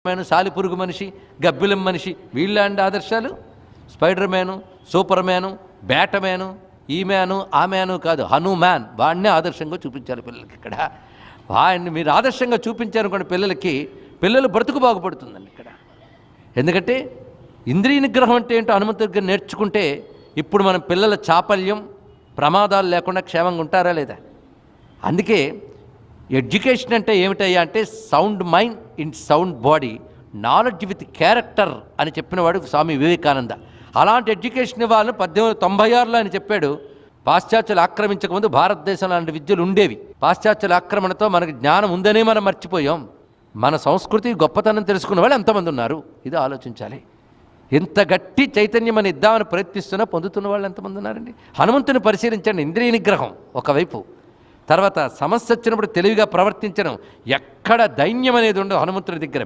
Man, సాలిపురుగు మనిషి, గబ్బిలం మనిషి వీళ్ళండి ఆదర్శాలు. స్పైడర్ మ్యాను, సూపర్ మ్యాను, బ్యాటమ్యాను, ఈ మ్యాను ఆ మ్యాను కాదు, హనుమాన్ వాడినే ఆదర్శంగా చూపించాలి పిల్లలకి. ఇక్కడ వాడిని మీరు ఆదర్శంగా చూపించారనుకోండి పిల్లలకి, పిల్లలు బ్రతుకు బాగుపడుతుందండి ఇక్కడ. ఎందుకంటే ఇంద్రియ నిగ్రహం అంటే ఏంటో హనుమంతుడి దగ్గర నేర్చుకుంటే ఇప్పుడు మనం పిల్లల చాపల్యం ప్రమాదాలు లేకుండా క్షేమంగా ఉంటారా లేదా. అందుకే ఎడ్యుకేషన్ అంటే ఏమిటయ్యా అంటే sound mind in sound body, knowledge with character అని చెప్పినవాడు స్వామి వివేకానంద. అలాంటి ఎడ్యుకేషన్ ఇవ్వాలని 1896లో ఆయన చెప్పాడు. పాశ్చాత్యులు ఆక్రమించకముందు భారతదేశంలో అలాంటి విద్యలు ఉండేవి. పాశ్చాత్యుల ఆక్రమణతో మనకు జ్ఞానం ఉందనే మనం మర్చిపోయాం. మన సంస్కృతి గొప్పతనం తెలుసుకున్న వాళ్ళు ఎంతమంది ఉన్నారు, ఇది ఆలోచించాలి. ఎంత గట్టి చైతన్యం అని ఇద్దామని ప్రయత్నిస్తున్నా పొందుతున్న వాళ్ళు ఎంతమంది ఉన్నారండి. హనుమంతుని పరిశీలించండి. ఇంద్రియ నిగ్రహం ఒకవైపు, తర్వాత సమస్య వచ్చినప్పుడు తెలివిగా ప్రవర్తించడం, ఎక్కడ దైన్యం అనేది ఉండదు హనుమంతుడి దగ్గర.